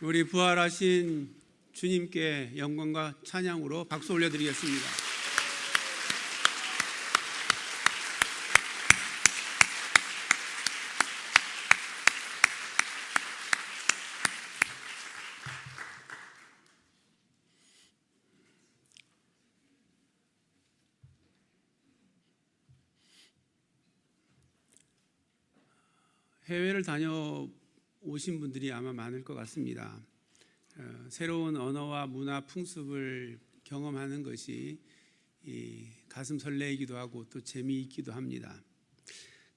우리 부활하신 주님께 영광과 찬양으로 박수 올려드리겠습니다. 해외를 다녀오신 분들이 아마 많을 것 같습니다. 새로운 언어와 문화 풍습을 경험하는 것이 가슴 설레이기도 하고 또 재미있기도 합니다.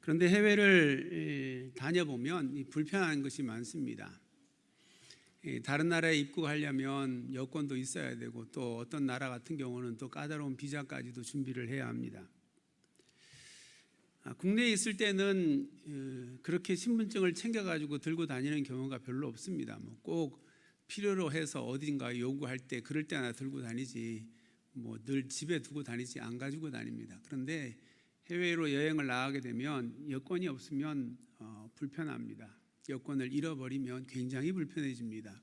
그런데 해외를 다녀보면 불편한 것이 많습니다. 다른 나라에 입국하려면 여권도 있어야 되고 또 어떤 나라 같은 경우는 또 까다로운 비자까지도 준비를 해야 합니다. 국내에 있을 때는 그렇게 신분증을 챙겨가지고 들고 다니는 경우가 별로 없습니다. 꼭 필요로 해서 어딘가 요구할 때 그럴 때나 들고 다니지 늘 집에 두고 다니지 안 가지고 다닙니다. 그런데 해외로 여행을 나가게 되면 여권이 없으면 불편합니다. 여권을 잃어버리면 굉장히 불편해집니다.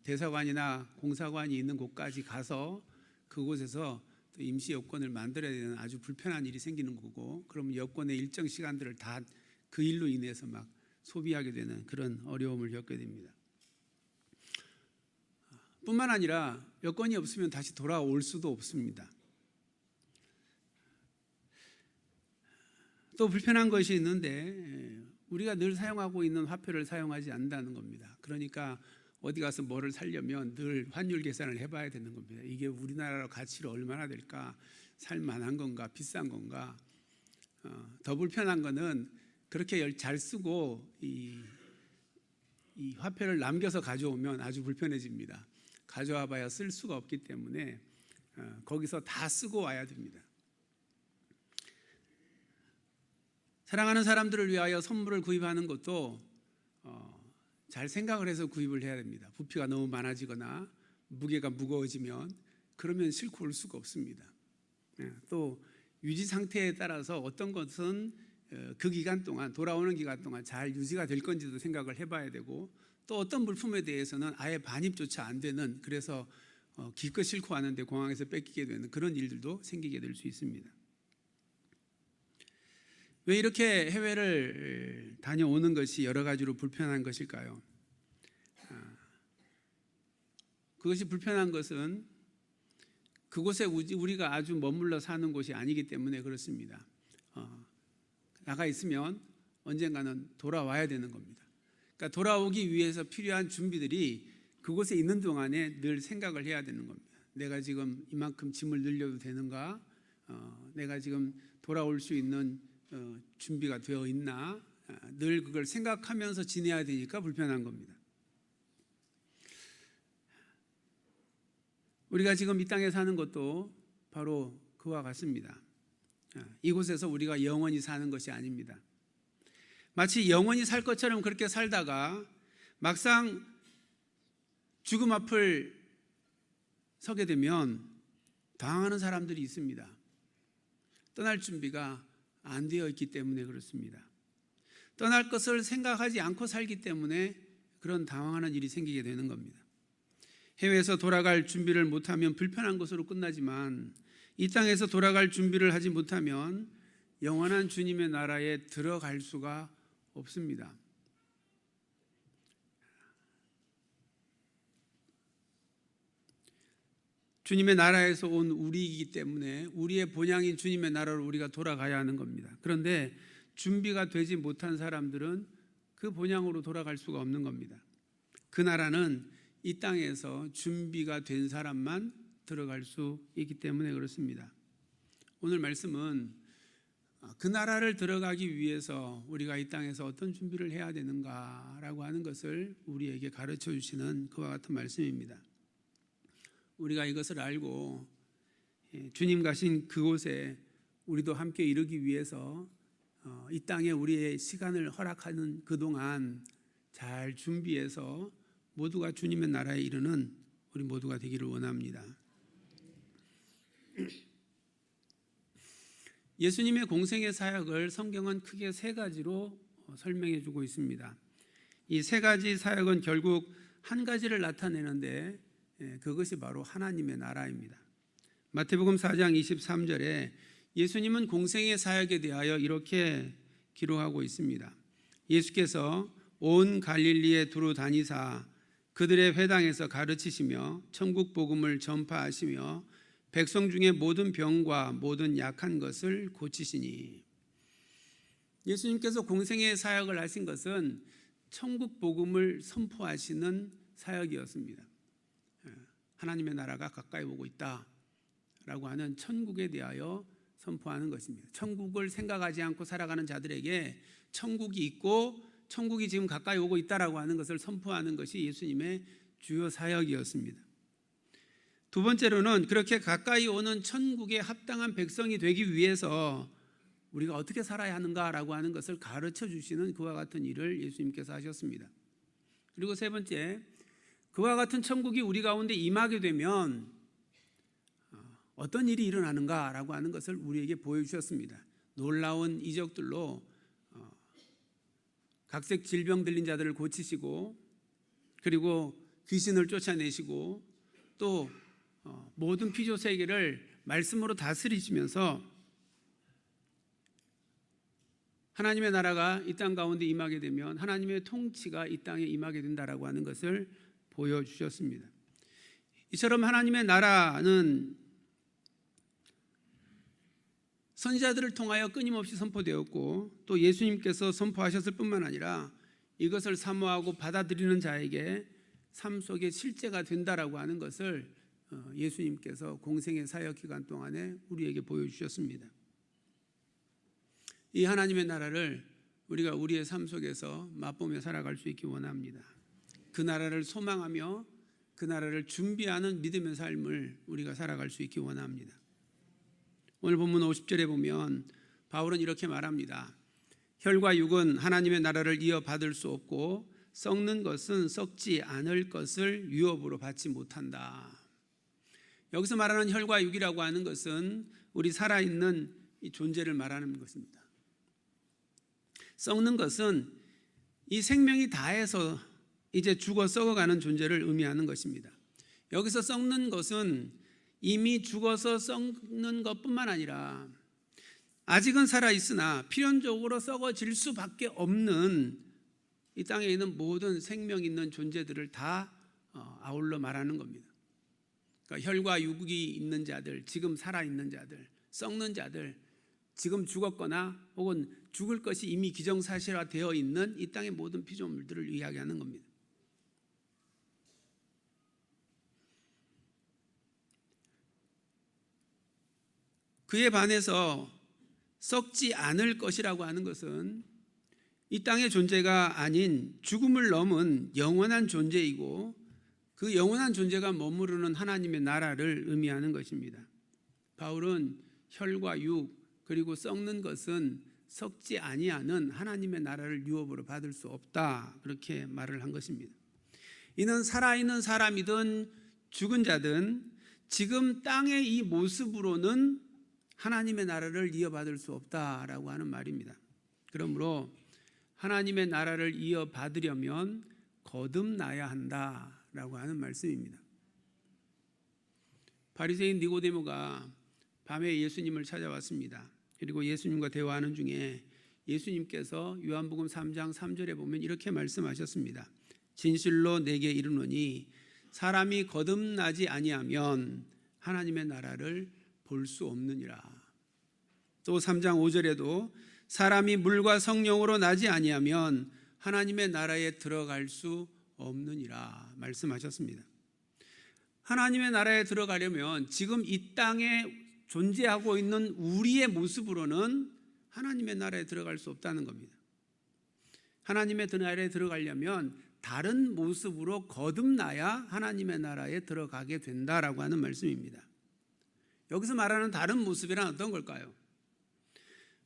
대사관이나 공사관이 있는 곳까지 가서 그곳에서 또 임시 여권을 만들어야 되는 아주 불편한 일이 생기는 거고, 그러면 여권의 일정 시간들을 다 그 일로 인해서 막 소비하게 되는 그런 어려움을 겪게 됩니다. 뿐만 아니라 여권이 없으면 다시 돌아올 수도 없습니다. 또 불편한 것이 있는데 우리가 늘 사용하고 있는 화폐를 사용하지 않는다는 겁니다. 그러니까 어디 가서 뭐를 사려면 늘 환율 계산을 해봐야 되는 겁니다. 이게 우리나라 가치로 얼마나 될까, 살만한 건가, 비싼 건가. 더 불편한 거는 그렇게 잘 쓰고 이 화폐를 남겨서 가져오면 아주 불편해집니다. 가져와 봐야 쓸 수가 없기 때문에 거기서 다 쓰고 와야 됩니다. 사랑하는 사람들을 위하여 선물을 구입하는 것도 잘 생각을 해서 구입을 해야 됩니다. 부피가 너무 많아지거나 무게가 무거워지면 그러면 싣고 올 수가 없습니다. 또 유지 상태에 따라서 어떤 것은 그 기간 동안, 돌아오는 기간 동안 잘 유지가 될 건지도 생각을 해봐야 되고, 또 어떤 물품에 대해서는 아예 반입조차 안 되는, 그래서 기껏 싣고 왔는데 공항에서 뺏기게 되는 그런 일들도 생기게 될 수 있습니다. 왜 이렇게 해외를 다녀오는 것이 여러 가지로 불편한 것일까요? 그것이 불편한 것은 그곳에 우리가 아주 머물러 사는 곳이 아니기 때문에 그렇습니다. 나가 있으면 언젠가는 돌아와야 되는 겁니다. 그러니까 돌아오기 위해서 필요한 준비들이 그곳에 있는 동안에 늘 생각을 해야 되는 겁니다. 내가 지금 이만큼 짐을 늘려도 되는가? 내가 지금 돌아올 수 있는 준비가 되어 있나? 늘 그걸 생각하면서 지내야 되니까 불편한 겁니다. 우리가 지금 이 땅에 사는 것도 바로 그와 같습니다. 이곳에서 우리가 영원히 사는 것이 아닙니다. 마치 영원히 살 것처럼 그렇게 살다가 막상 죽음 앞을 서게 되면 당황하는 사람들이 있습니다. 떠날 준비가 안 되어 있기 때문에 그렇습니다. 떠날 것을 생각하지 않고 살기 때문에 그런 당황하는 일이 생기게 되는 겁니다. 해외에서 돌아갈 준비를 못하면 불편한 것으로 끝나지만 이 땅에서 돌아갈 준비를 하지 못하면 영원한 주님의 나라에 들어갈 수가 없습니다. 주님의 나라에서 온 우리이기 때문에 우리의 본향인 주님의 나라로 우리가 돌아가야 하는 겁니다. 그런데 준비가 되지 못한 사람들은 그 본향으로 돌아갈 수가 없는 겁니다. 그 나라는 이 땅에서 준비가 된 사람만 들어갈 수 있기 때문에 그렇습니다. 오늘 말씀은 그 나라를 들어가기 위해서 우리가 이 땅에서 어떤 준비를 해야 되는가라고 하는 것을 우리에게 가르쳐 주시는 그와 같은 말씀입니다. 우리가 이것을 알고 주님 가신 그곳에 우리도 함께 이르기 위해서 이 땅에 우리의 시간을 허락하는 그동안 잘 준비해서 모두가 주님의 나라에 이르는 우리 모두가 되기를 원합니다. 예수님의 공생의 사역을 성경은 크게 세 가지로 설명해 주고 있습니다. 이 세 가지 사역은 결국 한 가지를 나타내는데 그것이 바로 하나님의 나라입니다. 마태복음 4장 23절에 예수님은 공생의 사역에 대하여 이렇게 기록하고 있습니다. 예수께서 온 갈릴리에 두루 다니사 그들의 회당에서 가르치시며 천국 복음을 전파하시며 백성 중에 모든 병과 모든 약한 것을 고치시니. 예수님께서 공생의 사역을 하신 것은 천국 복음을 선포하시는 사역이었습니다. 하나님의 나라가 가까이 오고 있다라고 하는 천국에 대하여 선포하는 것입니다. 천국을 생각하지 않고 살아가는 자들에게 천국이 있고 천국이 지금 가까이 오고 있다라고 하는 것을 선포하는 것이 예수님의 주요 사역이었습니다. 두 번째로는 그렇게 가까이 오는 천국에 합당한 백성이 되기 위해서 우리가 어떻게 살아야 하는가라고 하는 것을 가르쳐 주시는 그와 같은 일을 예수님께서 하셨습니다. 그리고 세 번째, 그와 같은 천국이 우리 가운데 임하게 되면 어떤 일이 일어나는가라고 하는 것을 우리에게 보여주셨습니다. 놀라운 이적들로 각색 질병 들린 자들을 고치시고, 그리고 귀신을 쫓아내시고, 또 모든 피조 세계를 말씀으로 다스리시면서 하나님의 나라가 이 땅 가운데 임하게 되면 하나님의 통치가 이 땅에 임하게 된다라고 하는 것을 보여주셨습니다. 이처럼 하나님의 나라는 선지자들을 통하여 끊임없이 선포되었고, 또 예수님께서 선포하셨을 뿐만 아니라 이것을 사모하고 받아들이는 자에게 삶 속에 실제가 된다라고 하는 것을 예수님께서 공생의 사역 기간 동안에 우리에게 보여주셨습니다. 이 하나님의 나라를 우리가 우리의 삶 속에서 맛보며 살아갈 수 있기 원합니다. 그 나라를 소망하며 그 나라를 준비하는 믿음의 삶을 우리가 살아갈 수 있기 원합니다. 오늘 본문 50절에 보면 바울은 이렇게 말합니다. 혈과 육은 하나님의 나라를 이어받을 수 없고 썩는 것은 썩지 않을 것을 유업으로 받지 못한다. 여기서 말하는 혈과 육이라고 하는 것은 우리 살아있는 이 존재를 말하는 것입니다. 썩는 것은 이 생명이 다해서 이제 죽어 썩어가는 존재를 의미하는 것입니다. 여기서 썩는 것은 이미 죽어서 썩는 것뿐만 아니라 아직은 살아있으나 필연적으로 썩어질 수밖에 없는 이 땅에 있는 모든 생명 있는 존재들을 다 아울러 말하는 겁니다. 그러니까 혈과 육이 있는 자들, 지금 살아있는 자들, 썩는 자들, 지금 죽었거나 혹은 죽을 것이 이미 기정사실화되어 있는 이 땅의 모든 피조물들을 이야기하는 겁니다. 그에 반해서 썩지 않을 것이라고 하는 것은 이 땅의 존재가 아닌 죽음을 넘은 영원한 존재이고, 그 영원한 존재가 머무르는 하나님의 나라를 의미하는 것입니다. 바울은 혈과 육 그리고 썩는 것은 썩지 아니하는 하나님의 나라를 유업으로 받을 수 없다, 그렇게 말을 한 것입니다. 이는 살아있는 사람이든 죽은 자든 지금 땅의 이 모습으로는 하나님의 나라를 이어받을 수 없다라고 하는 말입니다. 그러므로 하나님의 나라를 이어받으려면 거듭나야 한다라고 하는 말씀입니다. 바리새인 니고데모가 밤에 예수님을 찾아왔습니다. 그리고 예수님과 대화하는 중에 예수님께서 요한복음 3장 3절에 보면 이렇게 말씀하셨습니다. 진실로 내게 이르노니 사람이 거듭나지 아니하면 하나님의 나라를 볼 수 없느니라. 또 3장 5절에도 사람이 물과 성령으로 나지 아니하면 하나님의 나라에 들어갈 수 없느니라 말씀하셨습니다. 하나님의 나라에 들어가려면 지금 이 땅에 존재하고 있는 우리의 모습으로는 하나님의 나라에 들어갈 수 없다는 겁니다. 하나님의 나라에 들어가려면 다른 모습으로 거듭나야 하나님의 나라에 들어가게 된다라고 하는 말씀입니다. 여기서 말하는 다른 모습이란 어떤 걸까요?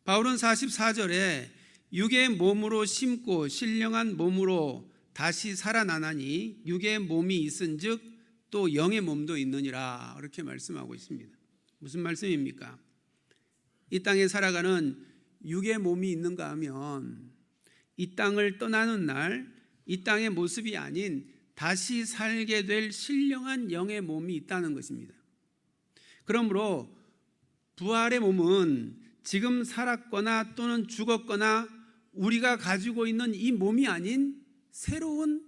바울은 44절에 육의 몸으로 심고 신령한 몸으로 다시 살아나나니 육의 몸이 있은즉 또 영의 몸도 있느니라, 이렇게 말씀하고 있습니다. 무슨 말씀입니까? 이 땅에 살아가는 육의 몸이 있는가 하면 이 땅을 떠나는 날 이 땅의 모습이 아닌 다시 살게 될 신령한 영의 몸이 있다는 것입니다. 그러므로 부활의 몸은 지금 살았거나 또는 죽었거나 우리가 가지고 있는 이 몸이 아닌 새로운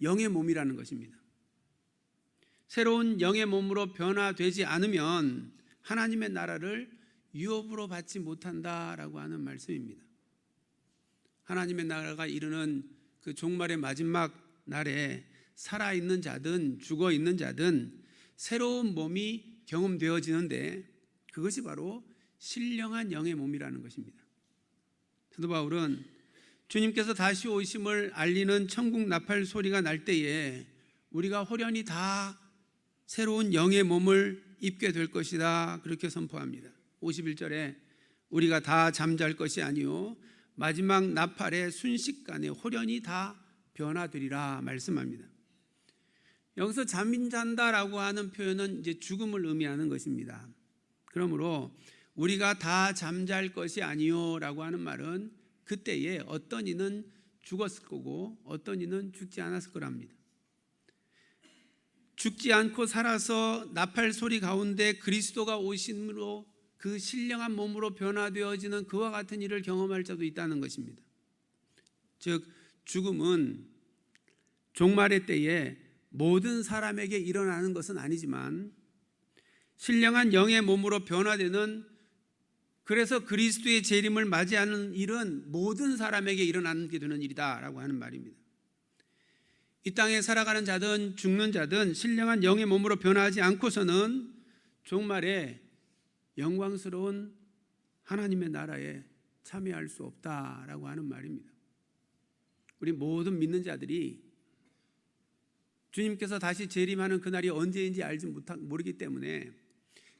영의 몸이라는 것입니다. 새로운 영의 몸으로 변화되지 않으면 하나님의 나라를 유업으로 받지 못한다라고 하는 말씀입니다. 하나님의 나라가 이르는 그 종말의 마지막 날에 살아있는 자든 죽어있는 자든 새로운 몸이 경험되어지는데 그것이 바로 신령한 영의 몸이라는 것입니다. 사도 바울은 주님께서 다시 오심을 알리는 천국 나팔 소리가 날 때에 우리가 호련히 다 새로운 영의 몸을 입게 될 것이다 그렇게 선포합니다. 51절에 우리가 다 잠잘 것이 아니요 마지막 나팔의 순식간에 호련히 다 변화되리라 말씀합니다. 여기서 잠잔다라고 하는 표현은 이제 죽음을 의미하는 것입니다. 그러므로 우리가 다 잠잘 것이 아니요라고 하는 말은 그때에 어떤 이는 죽었을 거고 어떤 이는 죽지 않았을 거랍니다. 죽지 않고 살아서 나팔 소리 가운데 그리스도가 오심으로 그 신령한 몸으로 변화되어지는 그와 같은 일을 경험할 자도 있다는 것입니다. 즉 죽음은 종말의 때에 모든 사람에게 일어나는 것은 아니지만 신령한 영의 몸으로 변화되는, 그래서 그리스도의 재림을 맞이하는 일은 모든 사람에게 일어나게 되는 일이다라고 하는 말입니다. 이 땅에 살아가는 자든 죽는 자든 신령한 영의 몸으로 변화하지 않고서는 종말에 영광스러운 하나님의 나라에 참여할 수 없다라고 하는 말입니다. 우리 모든 믿는 자들이 주님께서 다시 재림하는 그날이 언제인지 모르기 때문에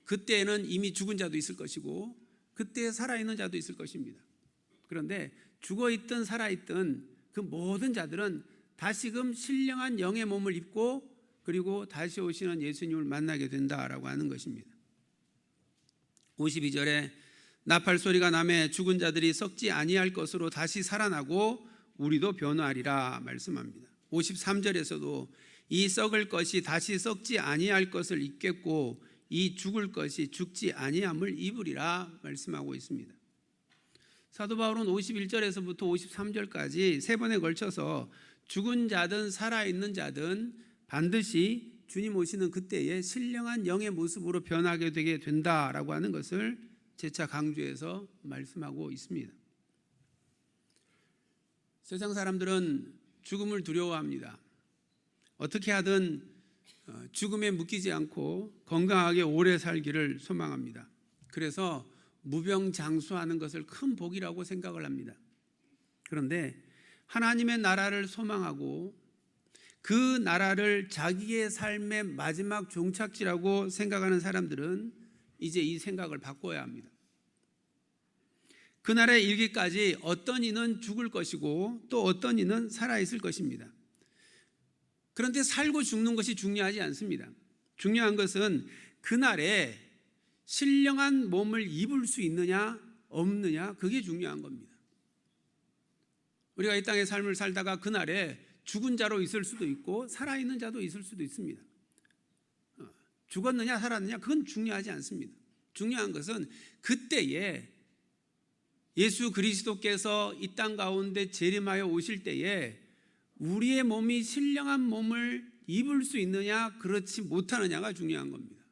그때에는 이미 죽은 자도 있을 것이고 그때 살아있는 자도 있을 것입니다. 그런데 죽어있든 살아있든 그 모든 자들은 다시금 신령한 영의 몸을 입고 그리고 다시 오시는 예수님을 만나게 된다라고 하는 것입니다. 52절에 나팔 소리가 나매 죽은 자들이 썩지 아니할 것으로 다시 살아나고 우리도 변화하리라 말씀합니다. 53절에서도 이 썩을 것이 다시 썩지 아니할 것을 입겠고 이 죽을 것이 죽지 아니함을 입으리라 말씀하고 있습니다. 사도 바울은 51절에서부터 53절까지 세 번에 걸쳐서 죽은 자든 살아있는 자든 반드시 주님 오시는 그때에 신령한 영의 모습으로 변하게 되게 된다라고 하는 것을 재차 강조해서 말씀하고 있습니다. 세상 사람들은 죽음을 두려워합니다. 어떻게 하든 죽음에 묶이지 않고 건강하게 오래 살기를 소망합니다. 그래서 무병장수하는 것을 큰 복이라고 생각을 합니다. 그런데 하나님의 나라를 소망하고 그 나라를 자기의 삶의 마지막 종착지라고 생각하는 사람들은 이제 이 생각을 바꿔야 합니다. 그 나라에 이르기까지 어떤 이는 죽을 것이고 또 어떤 이는 살아있을 것입니다. 그런데 살고 죽는 것이 중요하지 않습니다. 중요한 것은 그날에 신령한 몸을 입을 수 있느냐 없느냐, 그게 중요한 겁니다. 우리가 이 땅의 삶을 살다가 그날에 죽은 자로 있을 수도 있고 살아있는 자도 있을 수도 있습니다. 죽었느냐 살았느냐 그건 중요하지 않습니다. 중요한 것은 그때에 예수 그리스도께서 이 땅 가운데 재림하여 오실 때에 우리의 몸이 신령한 몸을 입을 수 있느냐 그렇지 못하느냐가 중요한 겁니다.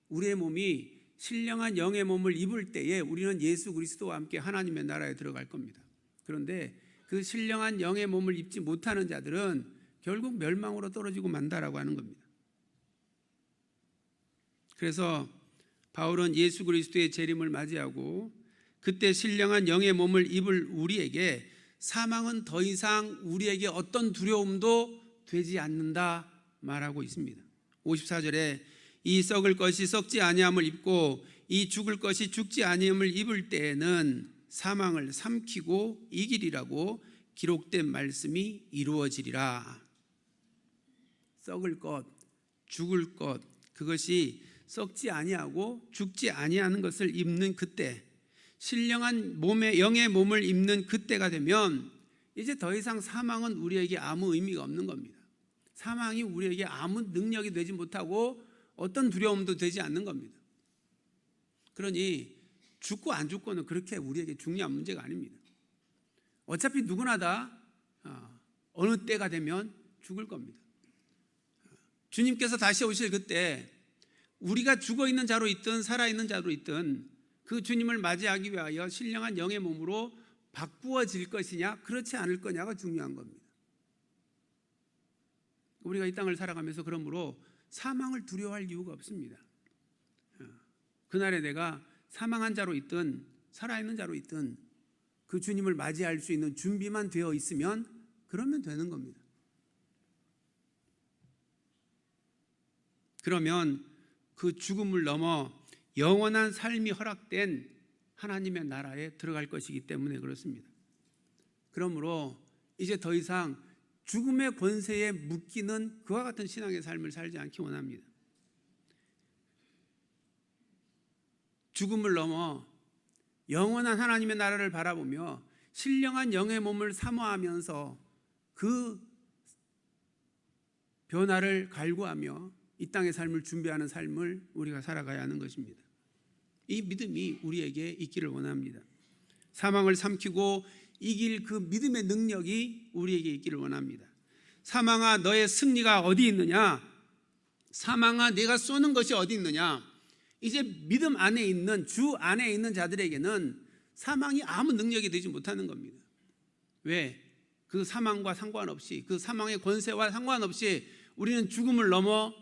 우리의 몸이 신령한 영의 몸을 입을 때에 우리는 예수 그리스도와 함께 하나님의 나라에 들어갈 겁니다. 그런데 그 신령한 영의 몸을 입지 못하는 자들은 결국 멸망으로 떨어지고 만다라고 하는 겁니다. 그래서 바울은 예수 그리스도의 재림을 맞이하고 그때 신령한 영의 몸을 입을 우리에게 사망은 더 이상 우리에게 어떤 두려움도 되지 않는다 말하고 있습니다. 54절에 이 썩을 것이 썩지 아니함을 입고 이 죽을 것이 죽지 아니함을 입을 때에는 사망을 삼키고 이기리라고 기록된 말씀이 이루어지리라. 썩을 것, 죽을 것, 그것이 썩지 아니하고 죽지 아니하는 것을 입는 그때, 신령한 몸의 영의 몸을 입는 그때가 되면 이제 더 이상 사망은 우리에게 아무 의미가 없는 겁니다. 사망이 우리에게 아무 능력이 되지 못하고 어떤 두려움도 되지 않는 겁니다. 그러니 죽고 안 죽고는 그렇게 우리에게 중요한 문제가 아닙니다. 어차피 누구나 다 어느 때가 되면 죽을 겁니다. 주님께서 다시 오실 그때 우리가 죽어있는 자로 있든 살아있는 자로 있든 그 주님을 맞이하기 위하여 신령한 영의 몸으로 바꾸어질 것이냐 그렇지 않을 거냐가 중요한 겁니다. 우리가 이 땅을 살아가면서 그러므로 사망을 두려워할 이유가 없습니다. 그날에 내가 사망한 자로 있든 살아있는 자로 있든 그 주님을 맞이할 수 있는 준비만 되어 있으면 그러면 되는 겁니다. 그러면 그 죽음을 넘어 영원한 삶이 허락된 하나님의 나라에 들어갈 것이기 때문에 그렇습니다. 그러므로 이제 더 이상 죽음의 권세에 묶이는 그와 같은 신앙의 삶을 살지 않기 원합니다. 죽음을 넘어 영원한 하나님의 나라를 바라보며 신령한 영의 몸을 사모하면서 그 변화를 갈구하며 이 땅의 삶을 준비하는 삶을 우리가 살아가야 하는 것입니다. 이 믿음이 우리에게 있기를 원합니다. 사망을 삼키고 이길 그 믿음의 능력이 우리에게 있기를 원합니다. 사망아 너의 승리가 어디 있느냐? 사망아 내가 쏘는 것이 어디 있느냐? 이제 믿음 안에 있는 주 안에 있는 자들에게는 사망이 아무 능력이 되지 못하는 겁니다. 왜? 그 사망과 상관없이 그 사망의 권세와 상관없이 우리는 죽음을 넘어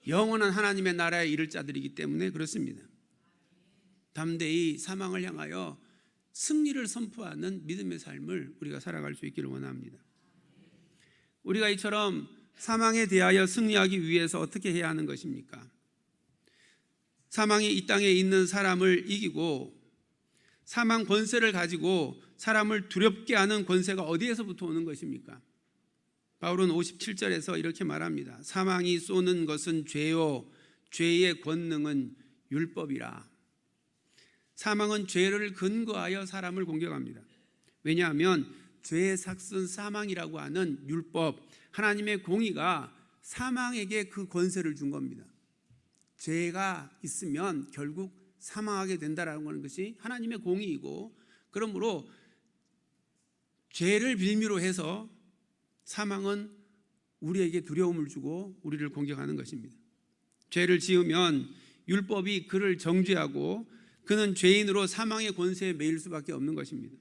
영원한 하나님의 나라에 이를 자들이기 때문에 그렇습니다. 담대히 사망을 향하여 승리를 선포하는 믿음의 삶을 우리가 살아갈 수 있기를 원합니다. 우리가 이처럼 사망에 대하여 승리하기 위해서 어떻게 해야 하는 것입니까? 사망이 이 땅에 있는 사람을 이기고 사망 권세를 가지고 사람을 두렵게 하는 권세가 어디에서부터 오는 것입니까? 바울은 57절에서 이렇게 말합니다. 사망이 쏘는 것은 죄요 죄의 권능은 율법이라. 사망은 죄를 근거하여 사람을 공격합니다. 왜냐하면 죄의 삭슨 사망이라고 하는 율법, 하나님의 공의가 사망에게 그 권세를 준 겁니다. 죄가 있으면 결국 사망하게 된다는 것이 하나님의 공의이고, 그러므로 죄를 빌미로 해서 사망은 우리에게 두려움을 주고 우리를 공격하는 것입니다. 죄를 지으면 율법이 그를 정죄하고 그는 죄인으로 사망의 권세에 매일 수밖에 없는 것입니다.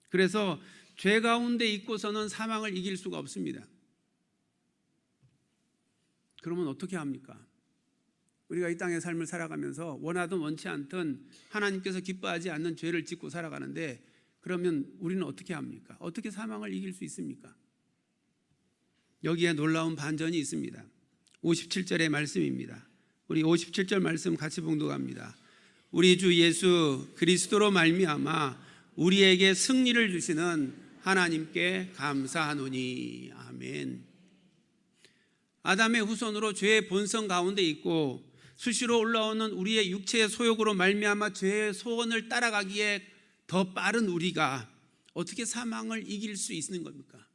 그래서 죄 가운데 있고서는 사망을 이길 수가 없습니다. 그러면 어떻게 합니까? 우리가 이 땅의 삶을 살아가면서 원하든 원치 않든 하나님께서 기뻐하지 않는 죄를 짓고 살아가는데, 그러면 우리는 어떻게 합니까? 어떻게 사망을 이길 수 있습니까? 여기에 놀라운 반전이 있습니다. 57절의 말씀입니다. 우리 57절 말씀 같이 봉독합니다. 우리 주 예수 그리스도로 말미암아 우리에게 승리를 주시는 하나님께 감사하노니. 아멘. 아담의 후손으로 죄의 본성 가운데 있고 수시로 올라오는 우리의 육체의 소욕으로 말미암아 죄의 소원을 따라가기에 더 빠른 우리가 어떻게 사망을 이길 수 있는 겁니까?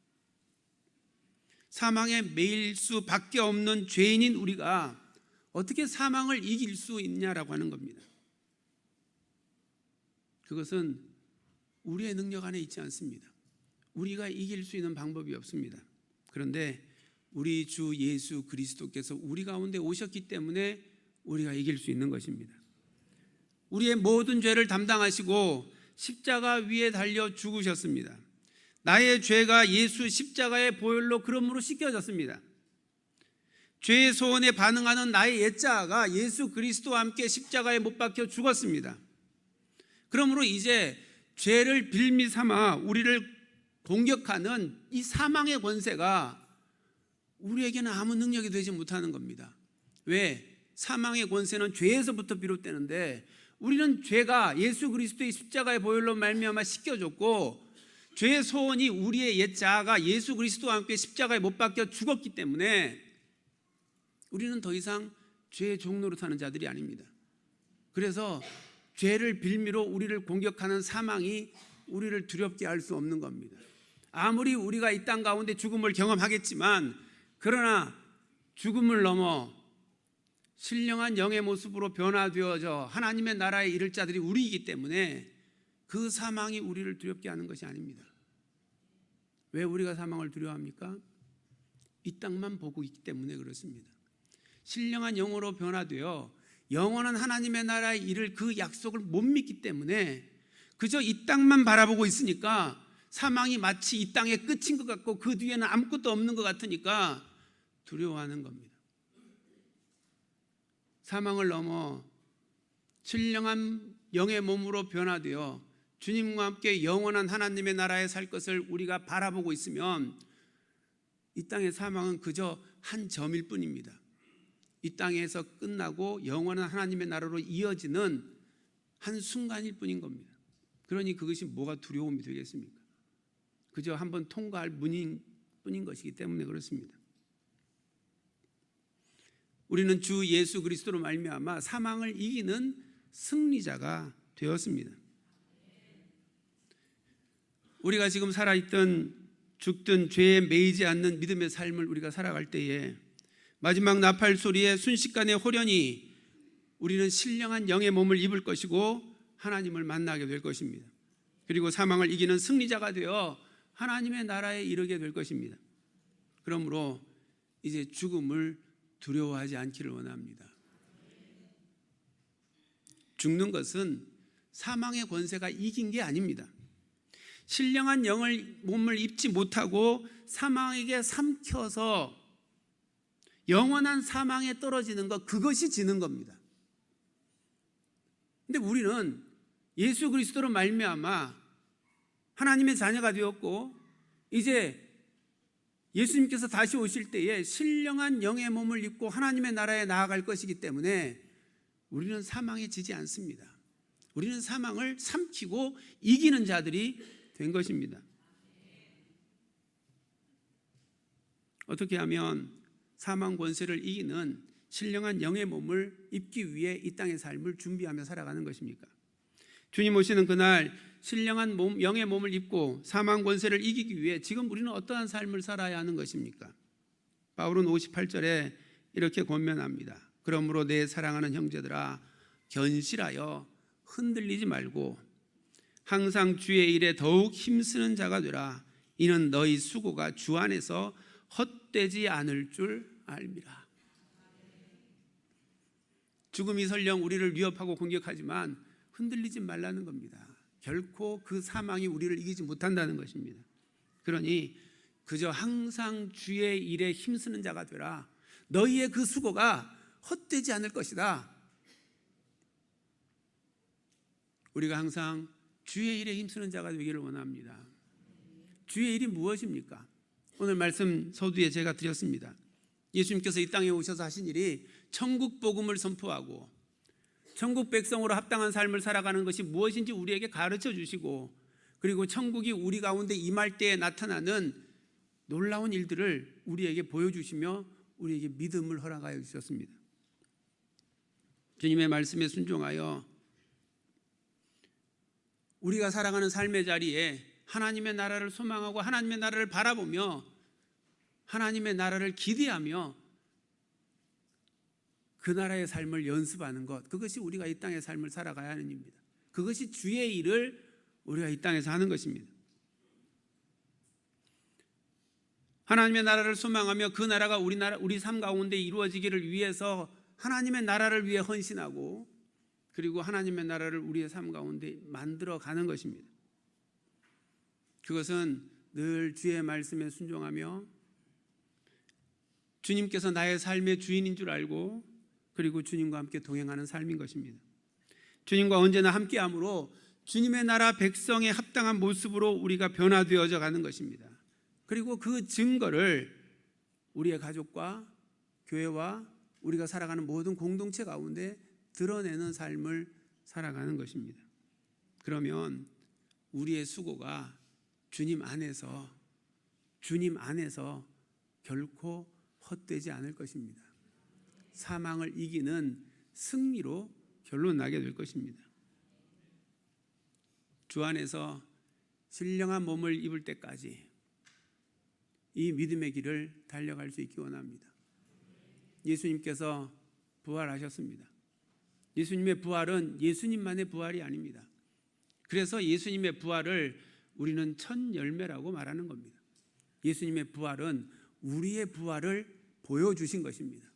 사망에 매일 수밖에 없는 죄인인 우리가 어떻게 사망을 이길 수 있냐라고 하는 겁니다. 그것은 우리의 능력 안에 있지 않습니다. 우리가 이길 수 있는 방법이 없습니다. 그런데 우리 주 예수 그리스도께서 우리 가운데 오셨기 때문에 우리가 이길 수 있는 것입니다. 우리의 모든 죄를 담당하시고 십자가 위에 달려 죽으셨습니다. 나의 죄가 예수 십자가의 보혈로 그러므로 씻겨졌습니다. 죄의 소원에 반응하는 나의 옛자아가 예수 그리스도와 함께 십자가에 못 박혀 죽었습니다. 그러므로 이제 죄를 빌미 삼아 우리를 공격하는 이 사망의 권세가 우리에게는 아무 능력이 되지 못하는 겁니다. 왜? 사망의 권세는 죄에서부터 비롯되는데 우리는 죄가 예수 그리스도의 십자가의 보혈로 말미암아 씻겨졌고 죄의 소원이 우리의 옛 자아가 예수 그리스도와 함께 십자가에 못 박혀 죽었기 때문에 우리는 더 이상 죄의 종로로 사는 자들이 아닙니다. 그래서 죄를 빌미로 우리를 공격하는 사망이 우리를 두렵게 할 수 없는 겁니다. 아무리 우리가 이 땅 가운데 죽음을 경험하겠지만, 그러나 죽음을 넘어 신령한 영의 모습으로 변화되어져 하나님의 나라에 이를 자들이 우리이기 때문에 그 사망이 우리를 두렵게 하는 것이 아닙니다. 왜 우리가 사망을 두려워합니까? 이 땅만 보고 있기 때문에 그렇습니다. 신령한 영으로 변화되어 영원한 하나님의 나라에 이를 그 약속을 못 믿기 때문에 그저 이 땅만 바라보고 있으니까 사망이 마치 이 땅의 끝인 것 같고 그 뒤에는 아무것도 없는 것 같으니까 두려워하는 겁니다. 사망을 넘어 신령한 영의 몸으로 변화되어 주님과 함께 영원한 하나님의 나라에 살 것을 우리가 바라보고 있으면 이 땅의 사망은 그저 한 점일 뿐입니다. 이 땅에서 끝나고 영원한 하나님의 나라로 이어지는 한 순간일 뿐인 겁니다. 그러니 그것이 뭐가 두려움이 되겠습니까? 그저 한번 통과할 문인 뿐인 것이기 때문에 그렇습니다. 우리는 주 예수 그리스도로 말미암아 사망을 이기는 승리자가 되었습니다. 우리가 지금 살아있던 죽든 죄에 매이지 않는 믿음의 삶을 우리가 살아갈 때에 마지막 나팔 소리에 순식간에 호련히 우리는 신령한 영의 몸을 입을 것이고 하나님을 만나게 될 것입니다. 그리고 사망을 이기는 승리자가 되어 하나님의 나라에 이르게 될 것입니다. 그러므로 이제 죽음을 두려워하지 않기를 원합니다. 죽는 것은 사망의 권세가 이긴 게 아닙니다. 신령한 영을 몸을 입지 못하고 사망에게 삼켜서 영원한 사망에 떨어지는 것, 그것이 지는 겁니다. 근데 우리는 예수 그리스도로 말미암아 하나님의 자녀가 되었고 이제 예수님께서 다시 오실 때에 신령한 영의 몸을 입고 하나님의 나라에 나아갈 것이기 때문에 우리는 사망에 지지 않습니다. 우리는 사망을 삼키고 이기는 자들이 된 것입니다. 어떻게 하면 사망 권세를 이기는 신령한 영의 몸을 입기 위해 이 땅의 삶을 준비하며 살아가는 것입니까? 주님 오시는 그날 신령한 영의 몸을 입고 사망 권세를 이기기 위해 지금 우리는 어떠한 삶을 살아야 하는 것입니까? 바울은 58절에 이렇게 권면합니다. 그러므로 내 사랑하는 형제들아 견실하여 흔들리지 말고 항상 주의 일에 더욱 힘쓰는 자가 되라. 이는 너희 수고가 주 안에서 헛되지 않을 줄 알미라. 죽음이 설령 우리를 위협하고 공격하지만 흔들리지 말라는 겁니다. 결코 그 사망이 우리를 이기지 못한다는 것입니다. 그러니 그저 항상 주의 일에 힘쓰는 자가 되라. 너희의 그 수고가 헛되지 않을 것이다. 우리가 항상 주의 일에 힘쓰는 자가 되기를 원합니다. 주의 일이 무엇입니까? 오늘 말씀 서두에 제가 드렸습니다. 예수님께서 이 땅에 오셔서 하신 일이 천국 복음을 선포하고 천국 백성으로 합당한 삶을 살아가는 것이 무엇인지 우리에게 가르쳐 주시고 그리고 천국이 우리 가운데 임할 때에 나타나는 놀라운 일들을 우리에게 보여주시며 우리에게 믿음을 허락하여 주셨습니다. 주님의 말씀에 순종하여 우리가 살아가는 삶의 자리에 하나님의 나라를 소망하고 하나님의 나라를 바라보며 하나님의 나라를 기대하며 그 나라의 삶을 연습하는 것, 그것이 우리가 이 땅의 삶을 살아가야 하는 일입니다. 그것이 주의 일을 우리가 이 땅에서 하는 것입니다. 하나님의 나라를 소망하며 그 나라가 우리 삶 가운데 이루어지기를 위해서 하나님의 나라를 위해 헌신하고 그리고 하나님의 나라를 우리의 삶 가운데 만들어가는 것입니다. 그것은 늘 주의 말씀에 순종하며 주님께서 나의 삶의 주인인 줄 알고 그리고 주님과 함께 동행하는 삶인 것입니다. 주님과 언제나 함께함으로 주님의 나라 백성에 합당한 모습으로 우리가 변화되어져 가는 것입니다. 그리고 그 증거를 우리의 가족과 교회와 우리가 살아가는 모든 공동체 가운데 드러내는 삶을 살아가는 것입니다. 그러면 우리의 수고가 주님 안에서 결코 헛되지 않을 것입니다. 사망을 이기는 승리로 결론 나게 될 것입니다. 주 안에서 신령한 몸을 입을 때까지 이 믿음의 길을 달려갈 수 있기 원합니다. 예수님께서 부활하셨습니다. 예수님의 부활은 예수님만의 부활이 아닙니다. 그래서 예수님의 부활을 우리는 첫 열매라고 말하는 겁니다. 예수님의 부활은 우리의 부활을 보여주신 것입니다.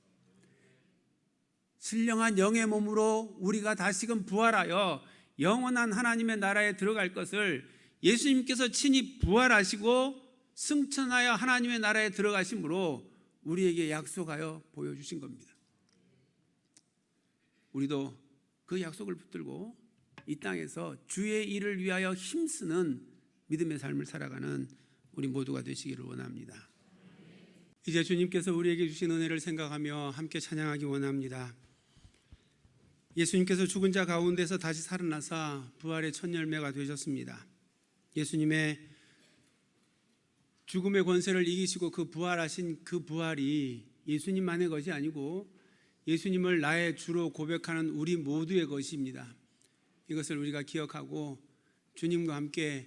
신령한 영의 몸으로 우리가 다시금 부활하여 영원한 하나님의 나라에 들어갈 것을 예수님께서 친히 부활하시고 승천하여 하나님의 나라에 들어가심으로 우리에게 약속하여 보여주신 겁니다. 우리도 그 약속을 붙들고 이 땅에서 주의 일을 위하여 힘쓰는 믿음의 삶을 살아가는 우리 모두가 되시기를 원합니다. 이제 주님께서 우리에게 주신 은혜를 생각하며 함께 찬양하기 원합니다. 예수님께서 죽은 자 가운데서 다시 살아나사 부활의 첫 열매가 되셨습니다. 예수님의 죽음의 권세를 이기시고 그 부활하신 그 부활이 예수님만의 것이 아니고 예수님을 나의 주로 고백하는 우리 모두의 것입니다. 이것을 우리가 기억하고 주님과 함께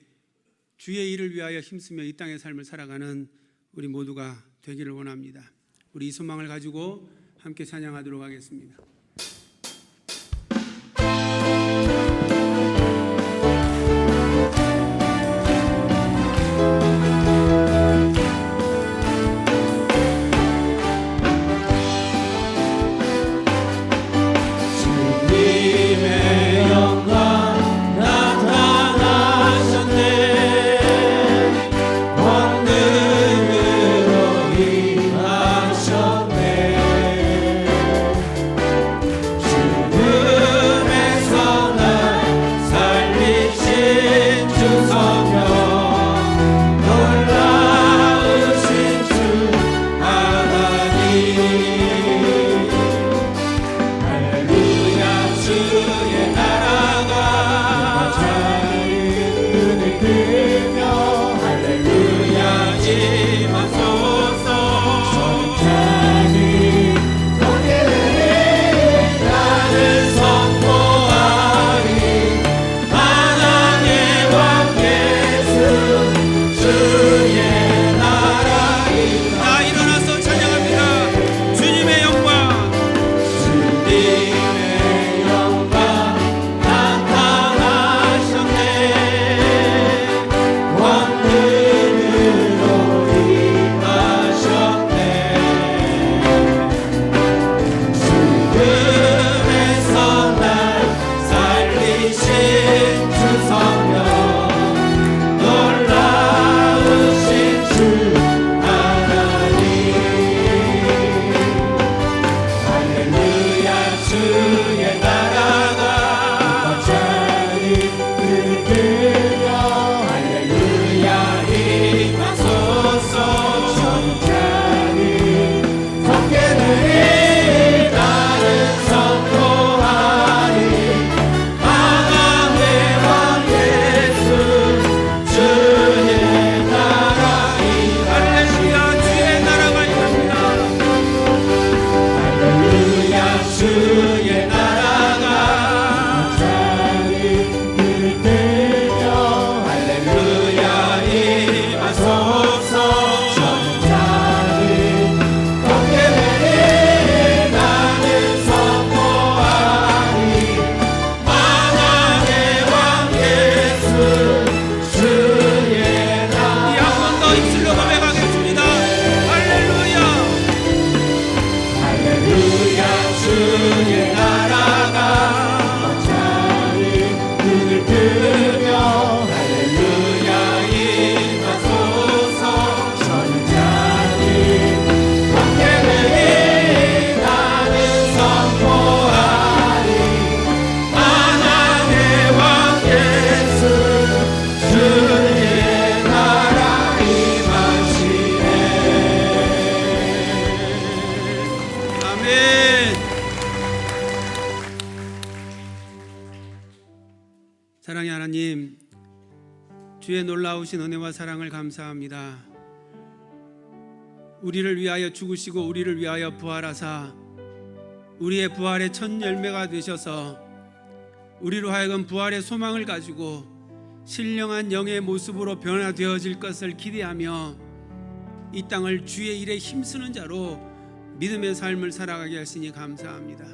주의 일을 위하여 힘쓰며 이 땅의 삶을 살아가는 우리 모두가 되기를 원합니다. 우리 이 소망을 가지고 함께 찬양하도록 하겠습니다. 사랑의 하나님, 주의 놀라우신 은혜와 사랑을 감사합니다. 우리를 위하여 죽으시고 우리를 위하여 부활하사 우리의 부활의 첫 열매가 되셔서 우리로 하여금 부활의 소망을 가지고 신령한 영의 모습으로 변화되어질 것을 기대하며 이 땅을 주의 일에 힘쓰는 자로 믿음의 삶을 살아가게 하시니 감사합니다.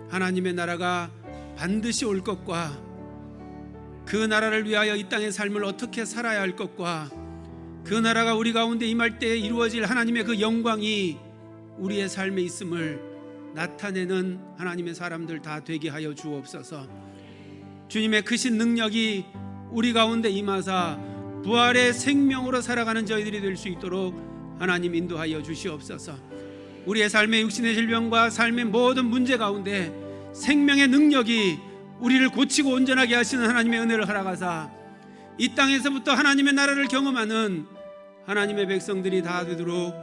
하나님의 나라가 반드시 올 것과 그 나라를 위하여 이 땅의 삶을 어떻게 살아야 할 것과 그 나라가 우리 가운데 임할 때에 이루어질 하나님의 그 영광이 우리의 삶에 있음을 나타내는 하나님의 사람들 다 되게 하여 주옵소서. 주님의 크신 능력이 우리 가운데 임하사 부활의 생명으로 살아가는 저희들이 될 수 있도록 하나님 인도하여 주시옵소서. 우리의 삶의 육신의 질병과 삶의 모든 문제 가운데 생명의 능력이 우리를 고치고 온전하게 하시는 하나님의 은혜를 허락하사 이 땅에서부터 하나님의 나라를 경험하는 하나님의 백성들이 다 되도록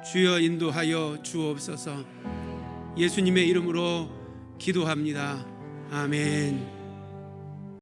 주여 인도하여 주옵소서. 예수님의 이름으로 기도합니다. 아멘.